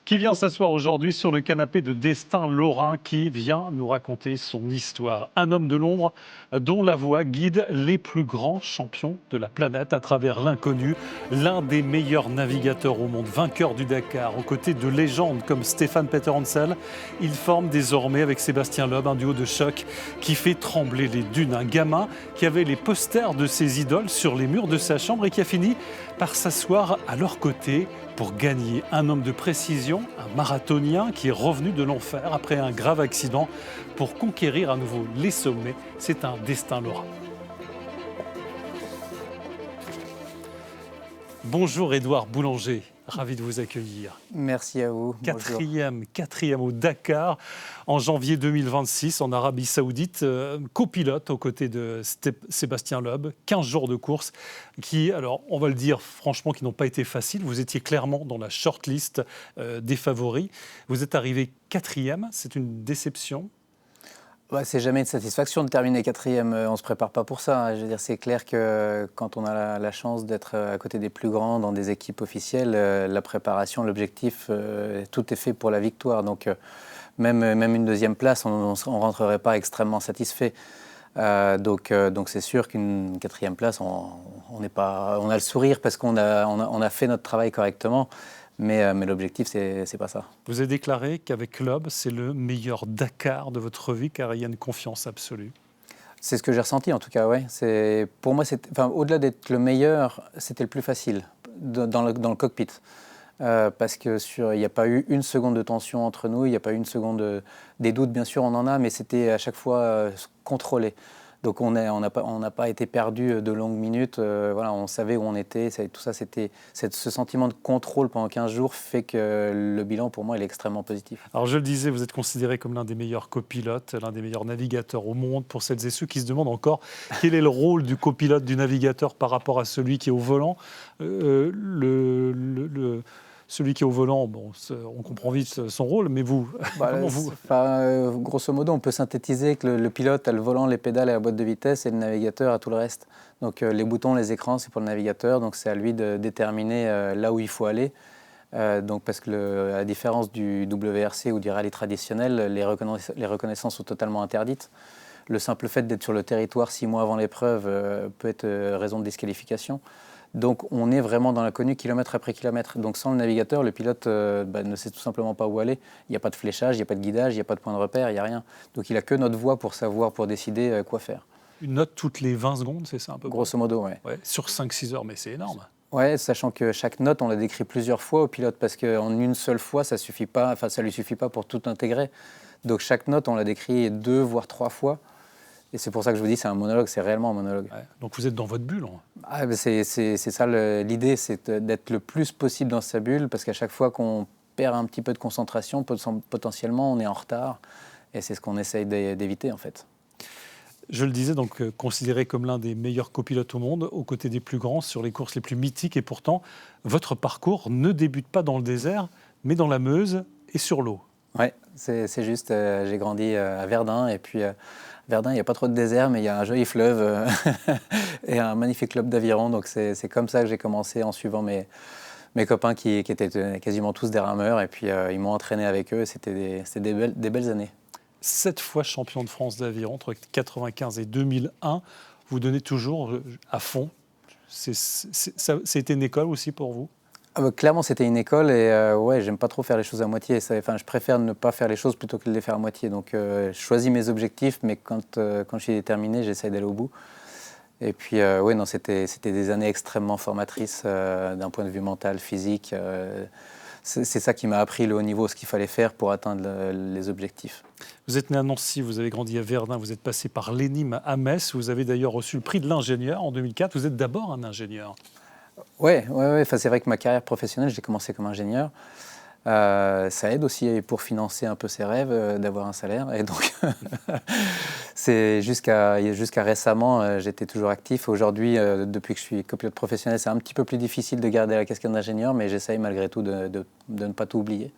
qui vient s'asseoir aujourd'hui sur le canapé de Destin Lorrain, qui vient nous raconter son histoire. Un homme de l'ombre dont la voix guide les plus grands champions de la planète à travers l'inconnu. L'un des meilleurs navigateurs au monde, vainqueur du Dakar, aux côtés de légendes comme Stéphane Peter Hansel. Il forme désormais avec Sébastien Loeb un duo de choc qui fait trembler les dunes. Un gamin qui avait les posters de ses idoles sur les murs de sa chambre et qui a fini par s'asseoir à leur côté pour gagner. Un homme de précision, un marathonien qui est revenu de l'enfer après un grave accident pour conquérir à nouveau les sommets. C'est un destin lorrain. Bonjour Édouard Boulanger, ravi de vous accueillir. Merci à vous. Quatrième au Dakar en janvier 2026 en Arabie Saoudite, copilote aux côtés de Sébastien Loeb, 15 jours de course qui, alors on va le dire franchement, qui n'ont pas été faciles. Vous étiez clairement dans la shortlist des favoris. Vous êtes arrivé quatrième, c'est une déception? C'est jamais une satisfaction de terminer quatrième. On ne se prépare pas pour ça. Je veux dire, c'est clair que quand on a la chance d'être à côté des plus grands dans des équipes officielles, la préparation, l'objectif, tout est fait pour la victoire. Donc, même une deuxième place, on ne rentrerait pas extrêmement satisfait. Donc c'est sûr qu'une quatrième place, on a le sourire parce qu'on a fait notre travail correctement. Mais l'objectif, c'est pas ça. Vous avez déclaré qu'avec Loeb, c'est le meilleur Dakar de votre vie, car il y a une confiance absolue. C'est ce que j'ai ressenti, en tout cas, ouais. Pour moi, au-delà d'être le meilleur, c'était le plus facile dans le cockpit. Parce qu'il n'y a pas eu une seconde de tension entre nous, il n'y a pas eu une seconde des doutes, bien sûr, on en a, mais c'était à chaque fois contrôlé. Donc on n'a pas été perdu de longues minutes, voilà, on savait où on était, tout ça, ce sentiment de contrôle pendant 15 jours fait que le bilan pour moi il est extrêmement positif. Alors je le disais, vous êtes considéré comme l'un des meilleurs copilotes, l'un des meilleurs navigateurs au monde. Pour celles et ceux qui se demandent encore quel est le rôle du copilote, du navigateur par rapport à celui qui est au volant, celui qui est au volant, bon, on comprend vite son rôle, mais vous, comment vous... Grosso modo, on peut synthétiser que le pilote a le volant, les pédales et la boîte de vitesse, et le navigateur a tout le reste. Donc les boutons, les écrans, c'est pour le navigateur, donc c'est à lui de déterminer là où il faut aller. Donc parce que à la différence du WRC ou du rallye traditionnel, les reconnaissances sont totalement interdites. Le simple fait d'être sur le territoire 6 mois avant l'épreuve peut être raison de disqualification. Donc on est vraiment dans l'inconnu kilomètre après kilomètre. Donc sans le navigateur, le pilote ne sait tout simplement pas où aller. Il n'y a pas de fléchage, il n'y a pas de guidage, il n'y a pas de point de repère, il n'y a rien. Donc il n'a que notre voix pour savoir, pour décider quoi faire. Une note toutes les 20 secondes, c'est ça un peu? Grosso modo, ouais. Sur 5-6 heures, mais c'est énorme. Ouais, sachant que chaque note, on la décrit plusieurs fois au pilote, parce qu'en une seule fois, ça lui suffit pas pour tout intégrer. Donc chaque note, on la décrit 2 voire 3 fois. Et c'est pour ça que je vous dis, c'est un monologue, c'est réellement un monologue. Ouais, donc vous êtes dans votre bulle. C'est ça l'idée, c'est d'être le plus possible dans sa bulle, parce qu'à chaque fois qu'on perd un petit peu de concentration, potentiellement, on est en retard. Et c'est ce qu'on essaye d'éviter, en fait. Je le disais, donc considéré comme l'un des meilleurs copilotes au monde, aux côtés des plus grands, sur les courses les plus mythiques. Et pourtant, votre parcours ne débute pas dans le désert, mais dans la Meuse et sur l'eau. Oui, c'est juste. J'ai grandi à Verdun, et puis Verdun, il n'y a pas trop de désert, mais il y a un joli fleuve et un magnifique club d'aviron. Donc c'est comme ça que j'ai commencé, en suivant mes copains qui étaient quasiment tous des rameurs, et puis ils m'ont entraîné avec eux. C'était des belles années. 7 fois champion de France d'aviron, entre 1995 et 2001. Vous donnez toujours à fond. C'était une école aussi pour vous? Clairement, c'était une école, et j'aime pas trop faire les choses à moitié. Je préfère ne pas faire les choses plutôt que de les faire à moitié. Donc, je choisis mes objectifs, mais quand je suis déterminé, j'essaie d'aller au bout. Et puis, c'était des années extrêmement formatrices d'un point de vue mental, physique. C'est ça qui m'a appris le haut niveau, ce qu'il fallait faire pour atteindre les objectifs. Vous êtes né à Nancy, vous avez grandi à Verdun, vous êtes passé par l'ENIM à Metz, vous avez d'ailleurs reçu le prix de l'ingénieur en 2004. Vous êtes d'abord un ingénieur. Ouais. C'est vrai que ma carrière professionnelle, j'ai commencé comme ingénieur. Ça aide aussi pour financer un peu ses rêves, d'avoir un salaire. Et donc, c'est jusqu'à récemment, j'étais toujours actif. Aujourd'hui, depuis que je suis copilote professionnel, c'est un petit peu plus difficile de garder la casquette d'ingénieur, mais j'essaye malgré tout de ne pas tout oublier.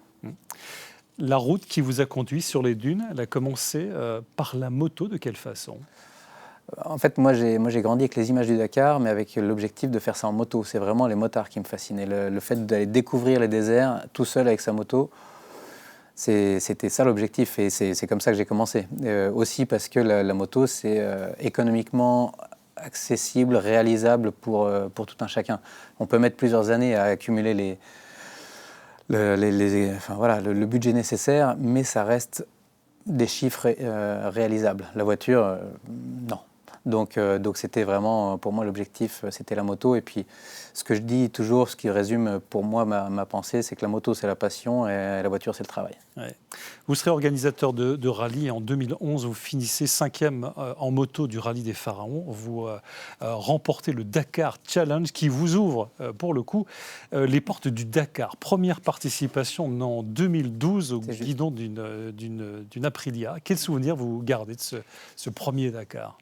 La route qui vous a conduit sur les dunes, elle a commencé par la moto. De quelle façon? En fait, moi, j'ai grandi avec les images du Dakar, mais avec l'objectif de faire ça en moto. C'est vraiment les motards qui me fascinaient. Le fait d'aller découvrir les déserts tout seul avec sa moto, c'était ça l'objectif. Et c'est comme ça que j'ai commencé. Aussi parce que la moto, c'est économiquement accessible, réalisable pour tout un chacun. On peut mettre plusieurs années à accumuler enfin, voilà, le budget nécessaire, mais ça reste des chiffres réalisables. La voiture, non. Donc c'était vraiment, pour moi, l'objectif, c'était la moto. Et puis, ce que je dis toujours, ce qui résume pour moi ma pensée, c'est que la moto, c'est la passion et la voiture, c'est le travail. Ouais. Vous serez organisateur de rallye et en 2011, vous finissez 5e en moto du rallye des Pharaons. Vous remportez le Dakar Challenge qui vous ouvre, pour le coup, les portes du Dakar. Première participation en 2012 au guidon d'une Aprilia. Quel souvenir vous gardez de ce premier Dakar ?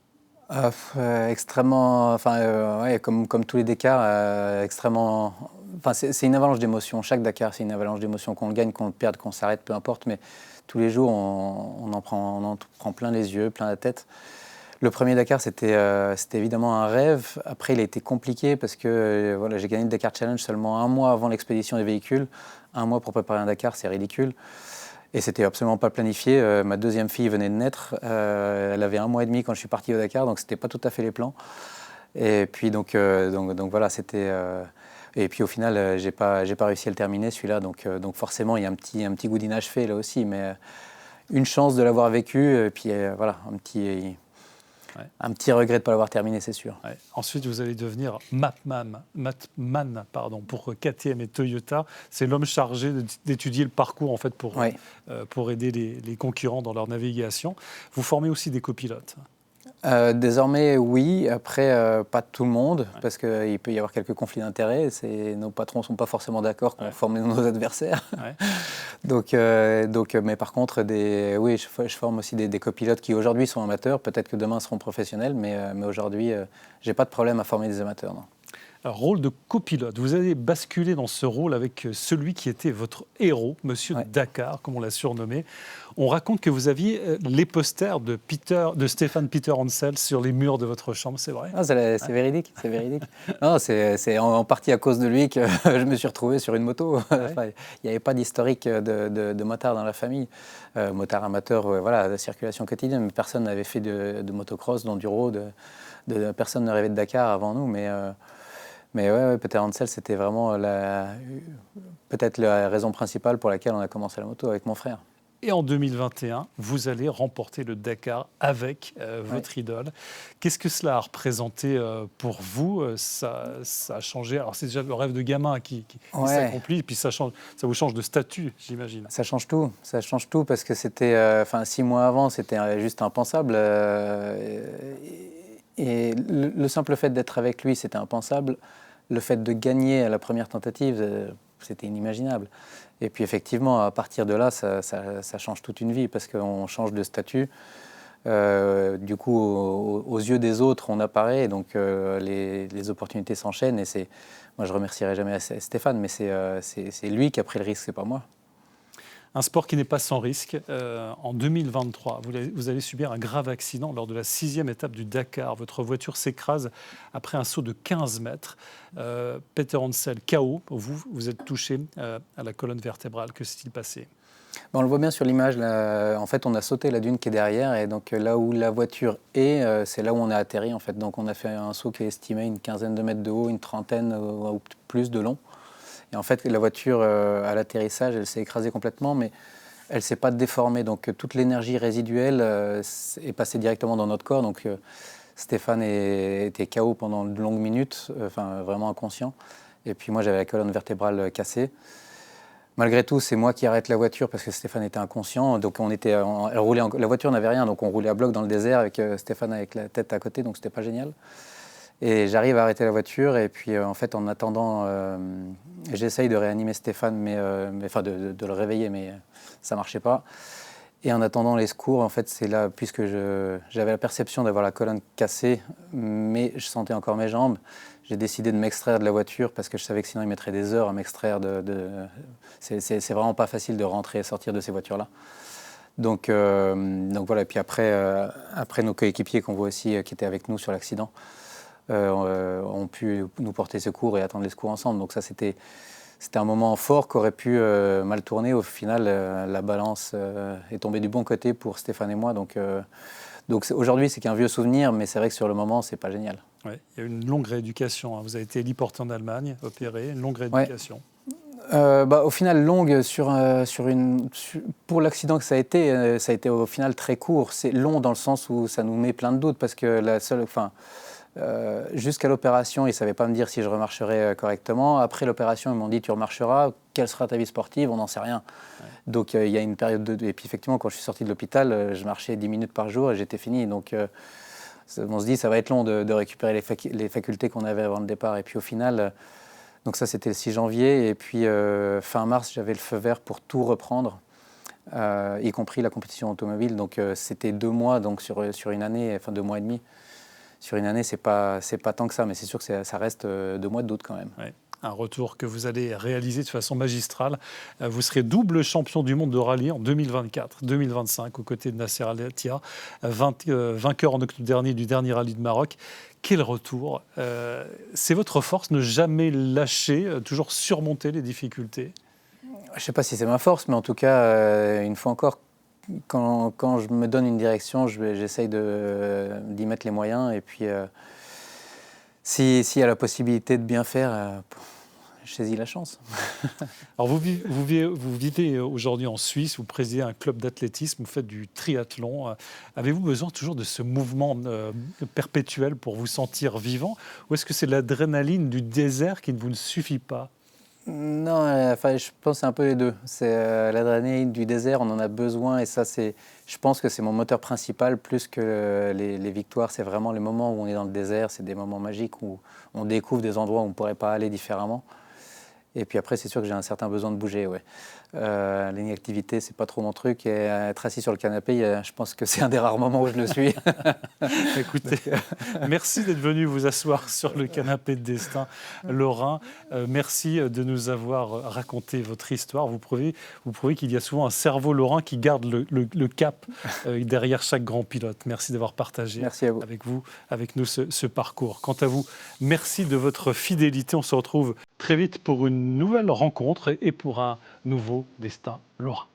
Extrêmement, enfin, ouais, comme tous les Dakars, extrêmement. Enfin, c'est une avalanche d'émotions. Chaque Dakar, c'est une avalanche d'émotions. Qu'on le gagne, qu'on le perde, qu'on s'arrête, peu importe. Mais tous les jours, on en prend plein les yeux, plein la tête. Le premier Dakar, c'était évidemment un rêve. Après, il a été compliqué parce que voilà, j'ai gagné le Dakar Challenge seulement un mois avant l'expédition des véhicules. Un mois pour préparer un Dakar, c'est ridicule. Et c'était absolument pas planifié. Ma deuxième fille venait de naître. Elle avait 1 mois et demi quand je suis parti au Dakar, donc c'était pas tout à fait les plans. Et puis donc voilà, c'était. Et puis au final, j'ai pas réussi à le terminer celui-là, donc forcément il y a un petit goût d'inachevé là aussi, mais une chance de l'avoir vécu. Et puis voilà, un petit regret de ne pas l'avoir terminé, c'est sûr. Ouais. Ensuite, vous allez devenir mapman pour KTM et Toyota. C'est l'homme chargé d'étudier le parcours en fait, pour aider les concurrents dans leur navigation. Vous formez aussi des copilotes. Désormais, oui. Après, pas tout le monde, parce qu'il peut y avoir quelques conflits d'intérêts. Nos patrons ne sont pas forcément d'accord qu'on forme nos adversaires. Ouais. donc, mais par contre, oui, je forme aussi des copilotes qui aujourd'hui sont amateurs. Peut-être que demain seront professionnels, mais aujourd'hui, je n'ai pas de problème à former des amateurs. Non. Alors, rôle de copilote, vous allez basculer dans ce rôle avec celui qui était votre héros, Monsieur Dakar, comme on l'a surnommé. On raconte que vous aviez les posters de Stéphane Peter Hansel sur les murs de votre chambre, c'est vrai ? Ah, c'est véridique, c'est véridique. Non, c'est en partie à cause de lui que je me suis retrouvé sur une moto. Enfin, il n'y avait pas d'historique de motard dans la famille. Motard amateur, voilà, de circulation quotidienne, mais personne n'avait fait de motocross, d'enduro, personne ne rêvait de Dakar avant nous, mais ouais, Peter Hansel, c'était vraiment peut-être la raison principale pour laquelle on a commencé la moto avec mon frère. Et en 2021, vous allez remporter le Dakar avec votre idole. Qu'est-ce que cela a représenté pour vous ? Ça a changé. Alors, c'est déjà le rêve de gamin qui s'accomplit, et puis ça vous change de statut, j'imagine. Ça change tout parce que c'était, 6 mois avant, c'était juste impensable. Et le simple fait d'être avec lui, c'était impensable. Le fait de gagner à la première tentative, c'était inimaginable. Et puis effectivement, à partir de là, ça change toute une vie parce qu'on change de statut. Du coup, aux yeux des autres, on apparaît, donc les opportunités s'enchaînent. Et moi, je remercierai jamais Stéphane, mais c'est lui qui a pris le risque, c'est pas moi. Un sport qui n'est pas sans risque. En 2023, vous allez subir un grave accident lors de la 6e étape du Dakar. Votre voiture s'écrase après un saut de 15 mètres. Peter Hansel, KO. Vous êtes touché à la colonne vertébrale. Que s'est-il passé ? On le voit bien sur l'image. En fait, on a sauté la dune qui est derrière. Et donc là où la voiture est, c'est là où on a atterri. En fait. Donc on a fait un saut qui est estimé une quinzaine de mètres de haut, une trentaine ou plus de long. Et en fait, la voiture, à l'atterrissage, elle s'est écrasée complètement, mais elle ne s'est pas déformée. Donc, toute l'énergie résiduelle est passée directement dans notre corps. Donc, Stéphane était KO pendant de longues minutes, vraiment inconscient. Et puis, moi, j'avais la colonne vertébrale cassée. Malgré tout, c'est moi qui arrête la voiture parce que Stéphane était inconscient. Donc, la voiture n'avait rien, donc on roulait à bloc dans le désert avec Stéphane avec la tête à côté, donc ce n'était pas génial. Et j'arrive à arrêter la voiture et puis en fait en attendant, j'essaye de réanimer Stéphane, de le réveiller, mais ça marchait pas. Et en attendant les secours, en fait c'est là, puisque j'avais la perception d'avoir la colonne cassée, mais je sentais encore mes jambes, j'ai décidé de m'extraire de la voiture parce que je savais que sinon il mettrait des heures à m'extraire c'est vraiment pas facile de rentrer et sortir de ces voitures-là. Donc voilà, et puis après nos coéquipiers qu'on voit aussi, qui étaient avec nous sur l'accident, ont pu nous porter secours et attendre les secours ensemble. Donc ça, c'était un moment fort qui aurait pu mal tourner. Au final, la balance est tombée du bon côté pour Stéphane et moi. Donc aujourd'hui, c'est qu'un vieux souvenir, mais c'est vrai que sur le moment, c'est pas génial. Ouais, il y a eu une longue rééducation. Vous avez été héliporté en Allemagne, opéré, une longue rééducation. Au final, longue pour l'accident que ça a été au final très court. C'est long dans le sens où ça nous met plein de doutes parce que jusqu'à l'opération, ils ne savaient pas me dire si je remarcherais correctement. Après l'opération, ils m'ont dit tu remarcheras. Quelle sera ta vie sportive? On n'en sait rien. Ouais. Donc il y a une période de... Et puis effectivement, quand je suis sorti de l'hôpital, je marchais 10 minutes par jour et j'étais fini. Donc on se dit ça va être long de récupérer les facultés qu'on avait avant le départ. Et puis au final, donc ça c'était le 6 janvier. Et puis fin mars, j'avais le feu vert pour tout reprendre, y compris la compétition automobile. Donc c'était 2 mois donc sur une année, enfin 2 mois et demi. Sur une année, c'est pas tant que ça, mais c'est sûr que ça reste 2 mois d'août quand même. Ouais. Un retour que vous allez réaliser de façon magistrale. Vous serez double champion du monde de rallye en 2024-2025 aux côtés de Nasser Al-Attiyah, vainqueur en octobre dernier du dernier rallye de Maroc. Quel retour! C'est votre force, ne jamais lâcher, toujours surmonter les difficultés? Je ne sais pas si c'est ma force, mais en tout cas, une fois encore, quand je me donne une direction, j'essaye d'y mettre les moyens. Et puis, s'il y a la possibilité de bien faire, je saisis la chance. Alors vous vivez aujourd'hui en Suisse, vous présidez un club d'athlétisme, vous faites du triathlon. Avez-vous besoin toujours de ce mouvement perpétuel pour vous sentir vivant? Ou est-ce que c'est l'adrénaline du désert qui ne vous suffit pas? Non, je pense que c'est un peu les deux. C'est l'adrénaline du désert, on en a besoin et ça, je pense que c'est mon moteur principal plus que les victoires. C'est vraiment les moments où on est dans le désert, c'est des moments magiques où on découvre des endroits où on ne pourrait pas aller différemment. Et puis après, c'est sûr que j'ai un certain besoin de bouger, ouais. L'inactivité, c'est pas trop mon truc. Et être assis sur le canapé, je pense que c'est un des rares moments où je le suis. Écoutez, merci d'être venu vous asseoir sur le canapé de destin lorrain. Merci de nous avoir raconté votre histoire. Vous prouvez qu'il y a souvent un cerveau lorrain qui garde le cap derrière chaque grand pilote. Merci d'avoir partagé avec nous ce parcours. Quant à vous, merci de votre fidélité. On se retrouve très vite pour une nouvelle rencontre et pour un nouveau destin lorrain.